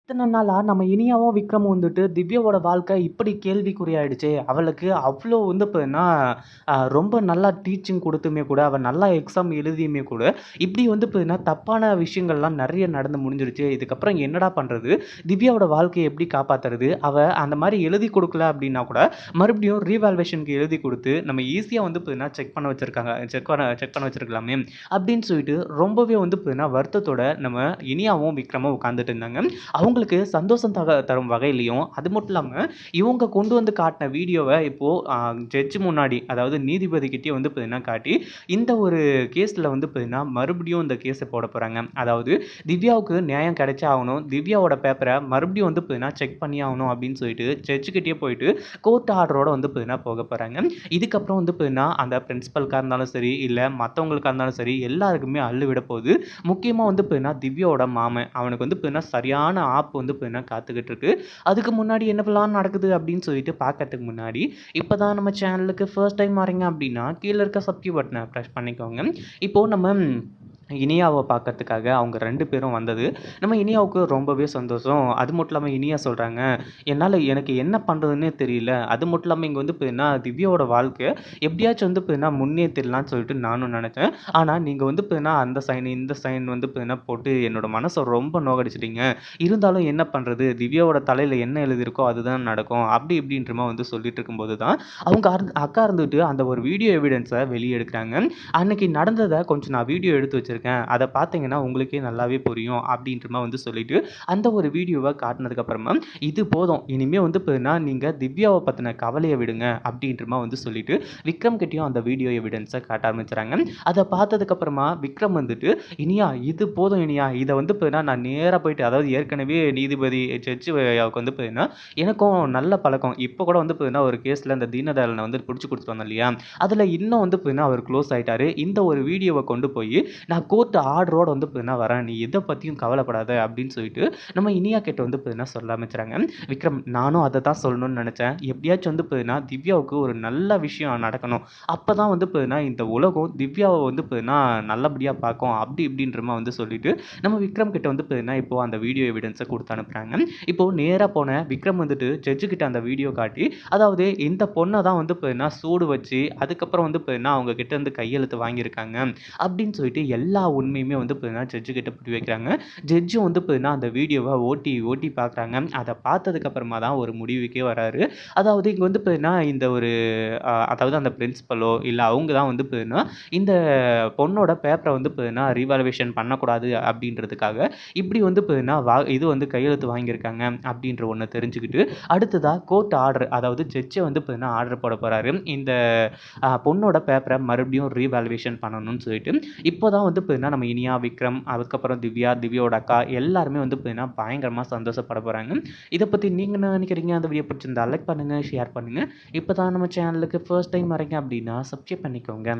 இத்தன நாளா நம்ம இனியாவும், விக்ரமும் வந்துட்டு திவ்யாவோட வாழ்க்கை இப்படி கேள்விக்குறியாயிடுச்சே! அவளுக்கு அவ்ளோ வந்து இப்பன்னா ரொம்ப நல்லா டீச்சிங் குடுத்துமே கூட, அவ நல்லா எக்ஸாம் எழுதியுமே கூட, இப்படி வந்து இப்பன்னா தப்பான விஷயங்கள்லாம் நெறைய நடந்து முடிஞ்சிருச்சு. இதுக்கப்புறம் என்னடா பண்றது? திவ்யாவோட வாழ்க்கைய எப்படி காப்பாத்துறது? அவ அந்த மாரி எழுதி குடுக்கல அப்படின்னா கூட, மறுபடியும் ரீவால்யூவேஷன்க்கு எழுதி குடுத்து, நம்ம ஈஸியா வந்து இப்பன்னா செக் பண்ண வச்சிருக்கலாமே! அப்படின்னு சொல்லிட்டு ரொம்பவே வந்து இப்பன்னா வருத்தத்தோட நம்ம இனியாவும், விக்ரமும் உட்கார்ந்துட்டு இருந்தாங்க. அவங்களுக்கு சந்தோஷம் தரும் வகையிலயும், அது மட்டும் இல்லாம இவங்க கொண்டு வந்து காட்டுன வீடியோவ இப்போ ஜட்ஜ் முன்னாடி, அதாவது நீதிபதி கிட்டயே வந்து பார்த்தீங்கன்னா காட்டி, இந்த ஒரு கேஸ்ல வந்து பார்த்தீங்கன்னா, மறுபடியும் இந்த கேஸ போடப் போறாங்க. அதாவது திவ்யாவுக்கு நியாயம் கிடைச்சே ஆகணும். திவ்யாவோட பேப்பர மறுபடியும் வந்து பார்த்தீங்கன்னா, செக் பண்ணியே ஆகணும் அப்படின்னு சொல்லிட்டு ஜட்ஜ் கிட்டயே போயிட்டு கோர்ட் ஆர்டரோட வந்து பார்த்தீங்கன்னா போகப் போறாங்க. இதுக்கப்புறம் வந்து பார்த்தீங்கன்னா, அந்த பிரின்சிபல்க்கா இருந்தாலும் சரி, இல்ல மத்தவங்களுக்கா இருந்தாலும் சரி, எல்லாருக்குமே அள்ளு விடப் போகுது. முக்கியமா வந்து பார்த்தீங்கன்னா, திவ்யாவோட மாமன். அவனுக்கு வந்து பார்த்தீங்கன்னா, சரியான ஆப்பு வந்து பார்த்தீங்கன்னா காத்துக்கிட்டு இருக்கு. அதுக்கு முன்னாடி என்னவெல்லாம் நடக்குது அப்படின்னு சொல்லிட்டு பார்க்கறதுக்கு முன்னாடி, இப்ப தான் நம்ம சேனலுக்கு ஃபர்ஸ்ட் டைம் வரீங்க அப்படின்னா, கீழ இருக்க சப்ஸ்கிரைப் பட்டன பிரஸ் பண்ணிக்கோங்க. இப்போ நம்ம இனியாவ பார்க்கறதுக்காக அவங்க 2 பேரும் வந்தது, நம்ம இனியாவுக்கு ரொம்பவே சந்தோஷம். அது மட்டும் இல்லாம இனியா சொல்றாங்க, எனக்கு என்ன பண்றதுன்னே தெரியல. அது மட்டும் இல்லாம இங்க வந்து பார்த்தீங்கன்னா, திவ்யாவோட வாழ்க்கை எப்படியாச்சும் வந்து பார்த்தீங்கன்னா முன்னேத்திடலாம்னு சொல்லிட்டு நானும் நெனச்சேன். ஆனா நீங்க வந்து பார்த்தீங்கன்னா, அந்த சைன், இந்த சைன் வந்து பார்த்தீங்கன்னா போட்டு என்னோட மனச ரொம்ப நோகடிச்சுட்டீங்க. இருந்தாலும் என்ன பண்றது? திவ்யாவோட தலையில என்ன எழுதியிருக்கோ அதுதான் நடக்கும். அப்படி இப்படின்ற மாரி வந்து சொல்லிட்டு இருக்கும்போது தான், அவங்க அக்கா இருந்துட்டு அந்த ஒரு வீடியோ எவிடன்ஸ வெளிய எடுக்குறாங்க. அன்னைக்கு நடந்தத கொஞ்சம் நான் வீடியோ எடுத்து வச்சிருக்கேன். அத பார்த்தீங்கன்னா உங்களுக்கே நல்லாவே புரியும். அப்படின்ற மாரி வந்து சொல்லிட்டு, அந்த ஒரு வீடியோவ காட்டுனதுக்கு அப்புறமா, இது போதும். இனிமே வந்து பார்த்தீங்கன்னா, நீங்க திவ்யாவ பத்தின கவலைய விடுங்க. அப்படின்ற மாரி வந்து சொல்லிட்டு, விக்ரம் கிட்டயும் அந்த வீடியோ எவிடன்ஸ காட்ட ஆரம்பிச்சுறாங்க. அத பார்த்ததுக்கு அப்புறமா விக்ரம் வந்துட்டு, "இனியா இது போதும் இனியா. இத வந்து பார்த்தீங்கன்னா நான் நேரா போயிட்டு அதாவது ஏற்கனவே நீதிபதி ஜட்ஜ் ஐயாவுக்கு வந்து பார்த்தீங்கன்னா, எனக்கும் நல்ல பழக்கம். இப்ப கூட வந்து பார்த்தீங்கன்னா, ஒரு கேஸ்ல இந்த தீனதயாளன வந்து புடிச்சு குடுத்துட்டு வந்தோம் இல்லையா? அதுல இன்னும் வந்து பார்த்தீங்கன்னா, அவர் க்ளோஸ் ஆயிட்டாரு. இந்த ஒரு வீடியோவ கொண்டு போயி, நான் கோர்ட் ஆர்டரோட வந்து பார்த்தீங்கன்னா வரேன். நீ எத பத்தியும் கவலைப்படாத அப்படின்னு சொல்லிட்டு, நம்ம இனியா கிட்ட வந்து பார்த்தீங்கன்னா சொல்ல ஆரம்பிச்சுறாங்க. விக்ரம் நானும் அத தான் சொல்லணும்னு நெனச்சேன். எப்படியாச்சும் வந்து பார்த்தீங்கன்னா, திவ்யாவுக்கு ஒரு நல்ல விஷயம் நடக்கணும். அப்பதான் வந்து பார்த்தீங்கன்னா, இந்த உலகம் திவ்யாவ வந்து பார்த்தீங்கன்னா, நல்லபடியா பார்க்கும். அப்படி இப்படின்ற மாரி வந்து சொல்லிட்டு, நம்ம விக்ரம் கிட்ட வந்து பார்த்தீங்கன்னா, இப்போ அந்த வீடியோ எவிடன்ஸ குடுத்து அனுப்புறாங்க. இப்போ நேரா போன விக்ரம் வந்துட்டு ஜட்ஜ் கிட்ட அந்த வீடியோ காட்டி, அதாவது இந்த பொண்ண தான் வந்து பார்த்தீங்கன்னா, சூடு வச்சு, அதுக்கப்புறம் வந்து பார்த்தீங்கன்னா, அவங்க கிட்ட இருந்து கையெழுத்து வாங்கியிருக்காங்க. அப்படின்னு சொல்லிட்டு எல்லா உண்மையுமே வந்து பார்த்தீங்கன்னா, ஜட்ஜ் கிட்ட புரிய வைக்கிறாங்க. ஜட்ஜும் வந்து பார்த்தீங்கன்னா, அந்த வீடியோவ ஓட்டி, ஓட்டி பார்க்குறாங்க. அத பார்த்ததுக்கு அப்புறமா தான் ஒரு முடிவுக்கே வராரு. அதாவது இங்க வந்து பார்த்தீங்கன்னா, இந்த ஒரு அதாவது அந்த பிரின்சிபலோ, இல்ல அவங்க தான் வந்து பார்த்தீங்கன்னா, இந்த பொண்ணோட பேப்பர வந்து பார்த்தீங்கன்னா, ரீவாலுவேஷன் பண்ணக்கூடாது அப்படின்றதுக்காக, இப்படி வந்து பார்த்தீங்கன்னா, இது வந்து கையெழுத்து வாங்கியிருக்காங்க அப்படின்ற ஒண்ண தெரிஞ்சுக்கிட்டு, அடுத்ததா கோர்ட் ஆர்டர் அதாவது ஜட்ஜ வந்து பார்த்தீங்கன்னா, ஆர்டர் போடப் போறாரு. இந்த பொண்ணோட பேப்பர மறுபடியும் ரீவாலுவேஷன் பண்ணணும்னு சொல்லிட்டு, இப்போ தான் வந்து பார்த்தீங்கன்னா, நம்ம இனியா, விக்ரம், அதுக்கப்புறம் திவ்யா, திவ்யாவோட அக்கா எல்லாருமே வந்து பார்த்தீங்கன்னா, பயங்கரமா சந்தோஷப்படப் போறாங்க. இத பத்தி நீங்க என்ன நினைக்கிறீங்க? அந்த வீடியோ பிடிச்சிருந்தா லைக் பண்ணுங்க, ஷேர் பண்ணுங்க. இப்ப தான் நம்ம சேனலுக்கு ஃபர்ஸ்ட் டைம் வரீங்க அப்படின்னா, சப்ஸ்கிரைப் பண்ணிக்கோங்க.